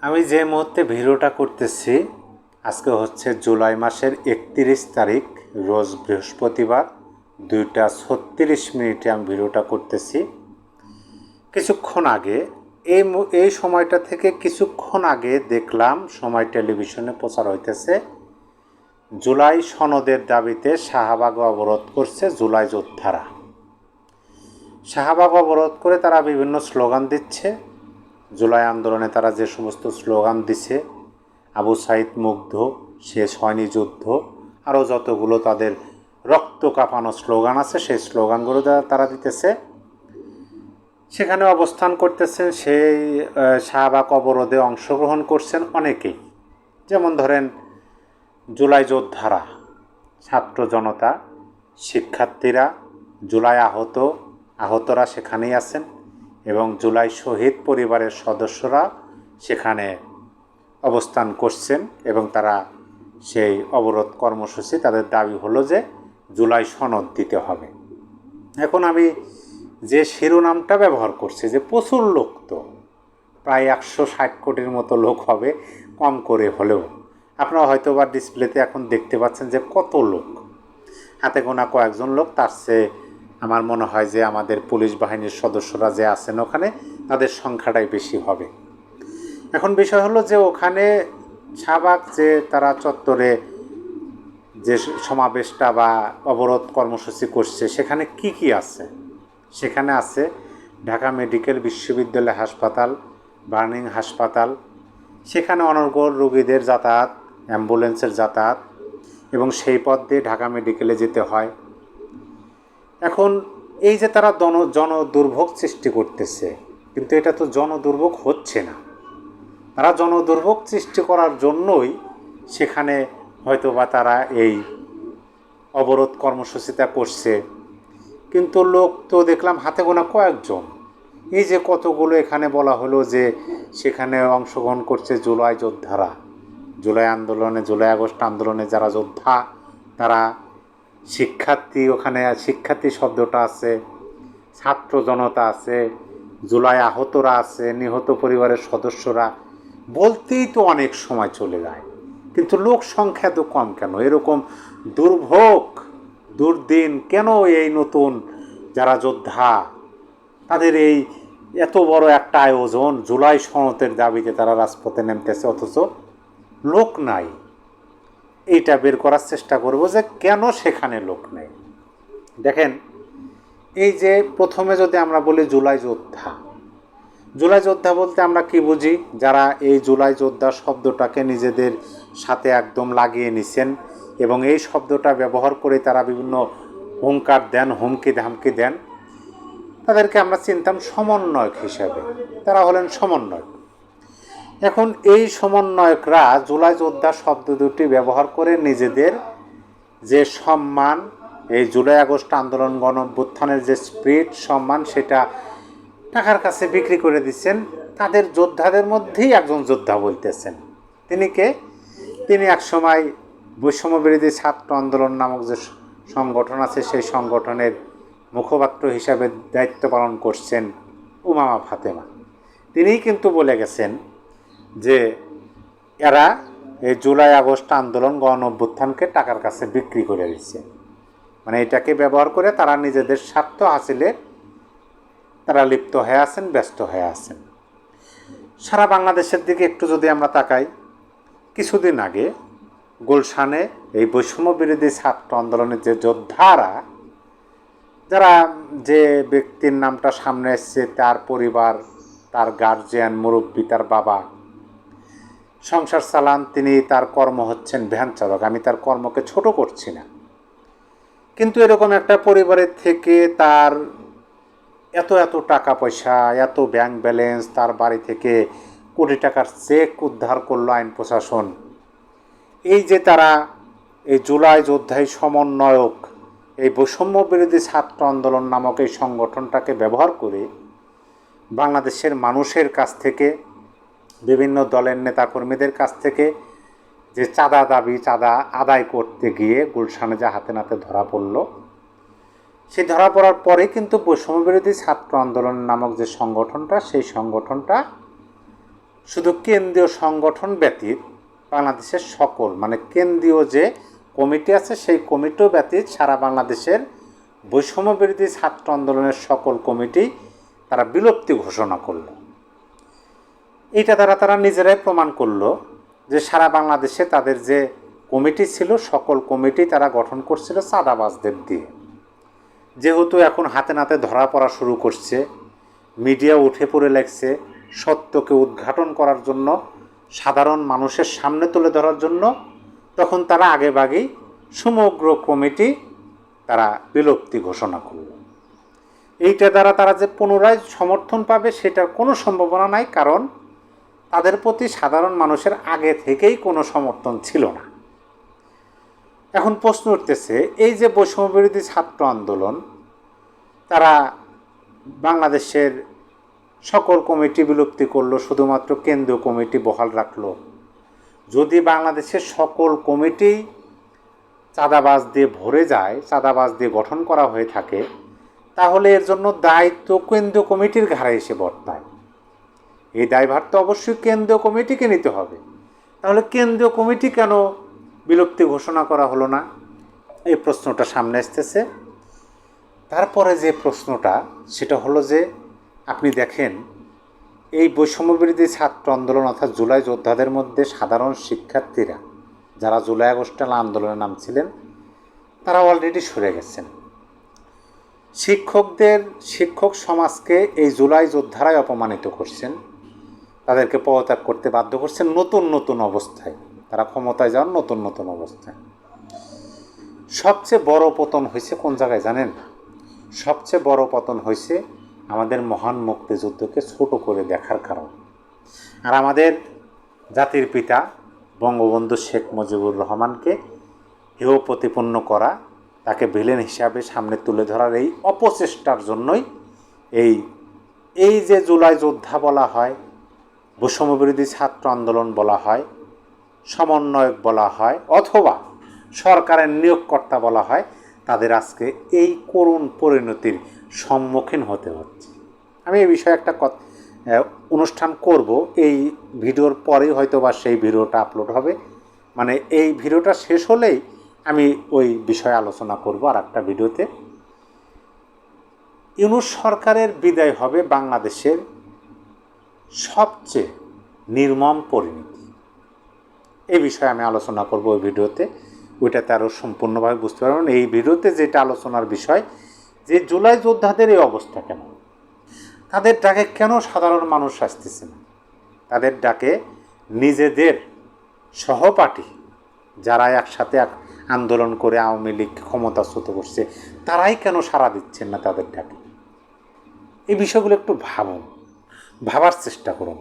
আমি যে মুহূর্তে ভিডিওটা করতেছি আজকে হচ্ছে জুলাই মাসের 31 তারিখ, রোজ বৃহস্পতিবার 2:36 আমি ভিডিওটা করতেছি। কিছুক্ষণ আগে এই সময়টা থেকে কিছুক্ষণ আগে দেখলাম সময় টেলিভিশনে প্রচার হইতেছে জুলাই সনদের দাবিতে শাহবাগ অবরোধ করছে জুলাই যোদ্ধারা। শাহবাগ অবরোধ করে তারা বিভিন্ন স্লোগান দিচ্ছে। জুলাই আন্দোলনে তারা যে সমস্ত স্লোগান দিছে, আবু সাইদ মুগ্ধ, শেষ হয়নি যুদ্ধ, আরও যতগুলো তাদের রক্ত কাঁপানো স্লোগান আছে সেই স্লোগানগুলো তারা দিতেছে। সেখানে অবস্থান করতেছেন, সেই শাহবাগ অবরোধে অংশগ্রহণ করছেন অনেকেই। যেমন ধরেন জুলাই যোদ্ধারা, ছাত্র জনতা, শিক্ষার্থীরা, জুলাই আহতরা সেখানেই আছেন এবং জুলাই শহীদ পরিবারের সদস্যরা সেখানে অবস্থান করছেন এবং তারা সেই অবরোধ কর্মসূচি, তাদের দাবি হলো যে জুলাই সনদ দিতে হবে। এখন আমি যে শিরোনামটা ব্যবহার করছি, যে প্রচুর লোক, তো প্রায় 160 কোটির মতো লোক হবে কম করে হলেও। আপনারা হয়তো বা ডিসপ্লেতে এখন দেখতে পাচ্ছেন যে কত লোক, হাতে গোনা কয়েকজন লোক। তার চেয়ে আমার মনে হয় যে আমাদের পুলিশ বাহিনীর সদস্যরা যে আছেন ওখানে, তাদের সংখ্যাটাই বেশি হবে। এখন বিষয় হলো যে ওখানে শাহবাগ যে তারা চত্বরে যে সমাবেশটা বা অবরোধ কর্মসূচি করছে সেখানে কি কি আছে? সেখানে আছে ঢাকা মেডিকেল বিশ্ববিদ্যালয় হাসপাতাল, বার্নিং হাসপাতাল, সেখানে অনর্গল রোগীদের যাতায়াত, অ্যাম্বুলেন্সের যাতায়াত, এবং সেই পথ দিয়ে ঢাকা মেডিকেলে যেতে হয়। এখন এই যে তারা জনদুর্ভোগ সৃষ্টি করতেছে, কিন্তু এটা তো জনদুর্ভোগ হচ্ছে না। তারা জনদুর্ভোগ সৃষ্টি করার জন্যই সেখানে হয়তো বা তারা এই অবরোধ কর্মসূচিটা করছে। কিন্তু লোক তো দেখলাম হাতে গোনা কয়েকজন। এই যে কতগুলো এখানে বলা হলো যে সেখানে অংশগ্রহণ করছে জুলাই যোদ্ধারা, জুলাই আন্দোলনে, জুলাই আগস্ট আন্দোলনে যারা যোদ্ধা, তারা শিক্ষার্থী, ওখানে শিক্ষার্থী শব্দটা আছে, ছাত্র জনতা আছে, জুলাই আহতরা আছে, নিহত পরিবারের সদস্যরা, বলতেই তো অনেক সময় চলে যায়। কিন্তু লোক সংখ্যা তো কম কেন? এরকম দুর্ভোগ দুর্দিন কেন এই নতুন যারা যোদ্ধা, তাদের এই এত বড় একটা আয়োজন, জুলাই সনদের দাবিতে তারা রাজপথে নেমতেছে, অথচ লোক নাই। এইটা বের করার চেষ্টা করব যে কেন সেখানে লোক নেই। দেখেন, এই যে প্রথমে যদি আমরা বলি জুলাই যোদ্ধা, জুলাই যোদ্ধা বলতে আমরা কি বুঝি? যারা এই জুলাই যোদ্ধা শব্দটাকে নিজেদের সাথে একদম লাগিয়ে নিছেন এবং এই শব্দটা ব্যবহার করে তারা বিভিন্ন হুঙ্কার দেন, হুমকি ধামকি দেন, তাদেরকে আমরা চিনতাম সমন্বয়ক হিসাবে। তারা হলেন সমন্বয়ক। এখন এই সমন্বয়করা জুলাই যোদ্ধা শব্দ দুটি ব্যবহার করে নিজেদের যে সম্মান, এই জুলাই আগস্ট আন্দোলন গণ অভ্যুত্থানের যে স্পিরিট, সম্মান, সেটা টাকার কাছে বিক্রি করে দিচ্ছেন। তাদের যোদ্ধাদের মধ্যেই একজন যোদ্ধা বলতেছেন। তিনি কে? তিনি একসময় বৈষম্যবিরোধী ছাত্র আন্দোলন নামক যে সংগঠন আছে সেই সংগঠনের মুখপাত্র হিসাবে দায়িত্ব পালন করছেন উমামা ফাতেমা। তিনিই কিন্তু বলে গেছেন যে এরা এই জুলাই আগস্ট আন্দোলন গণ অভ্যুত্থানকে টাকার কাছে বিক্রি করে দিচ্ছে। মানে এটাকে ব্যবহার করে তারা নিজেদের স্বার্থ হাসিলে তারা লিপ্ত হয়ে আছেন, ব্যস্ত হয়ে আছেন। সারা বাংলাদেশের দিকে একটু যদি আমরা তাকাই, কিছুদিন আগে গুলশানে এই বৈষম্য বিরোধী ছাত্র আন্দোলনের যে যোদ্ধারা, যারা, যে ব্যক্তির নামটা সামনে এসছে, তার পরিবার, তার গার্জিয়ান, মুরব্বী, তার বাবা সংসার চালান, তিনি, তার কর্ম হচ্ছেন ভ্যান চালক। আমি তার কর্মকে ছোট করছি না, কিন্তু এরকম একটা পরিবারের থেকে তার এত এত টাকা পয়সা, এত ব্যাংক ব্যালেন্স, তার বাড়ি থেকে কোটি টাকার চেক উদ্ধার করলো আইন প্রশাসন। এই যে তারা এই জুলাই যোদ্ধাই সমন্বয়ক, এই বৈষম্য বিরোধী ছাত্র আন্দোলন নামক এই সংগঠনটাকে ব্যবহার করে বাংলাদেশের মানুষের কাছ থেকে, বিভিন্ন দলের নেতাকর্মীদের কাছ থেকে যে চাঁদা আদায় করতে গিয়ে গুলশানে যে হাতে নাতে ধরা পড়ল, সেই ধরা পড়ার পরে কিন্তু বৈষম্য বিরোধী ছাত্র আন্দোলন নামক যে সংগঠনটা, সেই সংগঠনটা শুধু কেন্দ্রীয় সংগঠন ব্যতীত বাংলাদেশের সকল মানে কেন্দ্রীয় যে কমিটি আছে সেই কমিটিও ব্যতীত সারা বাংলাদেশের বৈষম্য বিরোধী ছাত্র আন্দোলনের সকল কমিটি তারা বিলুপ্তি ঘোষণা করল। এইটা দ্বারা তারা নিজেরাই প্রমাণ করলো যে সারা বাংলাদেশে তাদের যে কমিটি ছিল সকল কমিটি তারা গঠন করছিল চাঁদাবাজদের দিয়ে। যেহেতু এখন হাতে নাতে ধরা পড়া শুরু করছে, মিডিয়া উঠে পড়ে লাগছে সত্যকে উদ্ঘাটন করার জন্য, সাধারণ মানুষের সামনে তুলে ধরার জন্য, তখন তারা আগেভাগেই সমগ্র কমিটি তারা বিলুপ্তি ঘোষণা করল। এইটা দ্বারা তারা যে পুনরায় সমর্থন পাবে সেটার কোনো সম্ভাবনা নাই, কারণ তাদের প্রতি সাধারণ মানুষের আগে থেকেই কোনো সমর্থন ছিল না। এখন প্রশ্ন উঠতেছে, এই যে বৈষম্য বিরোধী ছাত্র আন্দোলন তারা বাংলাদেশের সকল কমিটি বিলুপ্তি করলো, শুধুমাত্র কেন্দ্রীয় কমিটি বহাল রাখলো। যদি বাংলাদেশের সকল কমিটি চাঁদাবাজ দিয়ে ভরে যায়, চাঁদাবাজ দিয়ে গঠন করা হয়ে থাকে, তাহলে এর জন্য দায়িত্ব কেন্দ্রীয় কমিটির ঘাড়ে এসে বর্তায়। এই দায়ভার তো অবশ্যই কেন্দ্রীয় কমিটিকে নিতে হবে। তাহলে কেন্দ্রীয় কমিটি কেন বিলুপ্তি ঘোষণা করা হলো না, এই প্রশ্নটা সামনে আসতেছে। তারপরে যে প্রশ্নটা সেটা হলো যে আপনি দেখেন এই বৈষম্য বিরোধী ছাত্র আন্দোলন অর্থাৎ জুলাই যোদ্ধাদের মধ্যে সাধারণ শিক্ষার্থীরা যারা জুলাই আগস্ট আন্দোলনে নামছিলেন তারা অলরেডি সরে গেছেন। শিক্ষক সমাজকে এই জুলাই যোদ্ধারাই অপমানিত করছেন, তাদেরকে পদত্যাগ করতে বাধ্য করছেন নতুন নতুন অবস্থায়, তারা ক্ষমতায় যাওয়ার নতুন নতুন অবস্থায়। সবচেয়ে বড় পতন হয়েছে কোন জায়গায় জানেন? সবচেয়ে বড় পতন হয়েছে আমাদের মহান মুক্তিযুদ্ধকে ছোট করে দেখার কারণে। আর আমাদের জাতির পিতা বঙ্গবন্ধু শেখ মুজিবুর রহমানকে হেয় প্রতিপন্ন করা, তাকে ভিলেন হিসাবে সামনে তুলে ধরার এই অপচেষ্টার জন্যই এই যে জুলাই যোদ্ধা বলা হয়, বৈষম্য বিরোধী ছাত্র আন্দোলন বলা হয়, সমন্বয়ক বলা হয়, অথবা সরকারের নিয়োগকর্তা বলা হয়, তাদের আজকে এই করুণ পরিণতির সম্মুখীন হতে হচ্ছে। আমি এই বিষয়ে একটা অনুষ্ঠান করব, এই ভিডিওর পরেই হয়তো বা সেই ভিডিওটা আপলোড হবে। মানে এই ভিডিওটা শেষ হলেই আমি ওই বিষয়ে আলোচনা করব আর একটা ভিডিওতে। ইউনূস সরকারের বিদায় হবে বাংলাদেশের সবচেয়ে নির্মম পরিণতি। এই বিষয়ে আমি আলোচনা করব ওই ভিডিওতে, ওইটাতে আরও সম্পূর্ণভাবে বুঝতে পারবেন। এই ভিডিওতে যেটা আলোচনার বিষয় যে জুলাই যোদ্ধাদের এই অবস্থা কেন, তাদের ডাকে কেন সাধারণ মানুষ আসতেছে না, তাদের ডাকে নিজেদের সহপাঠী যারা একসাথে আন্দোলন করে আওয়ামী লীগ ক্ষমতাচ্যুত করছে তারাই কেন সাড়া দিচ্ছেন না তাদের ডাকে। এই বিষয়গুলো একটু ভাবার চেষ্টা করুন।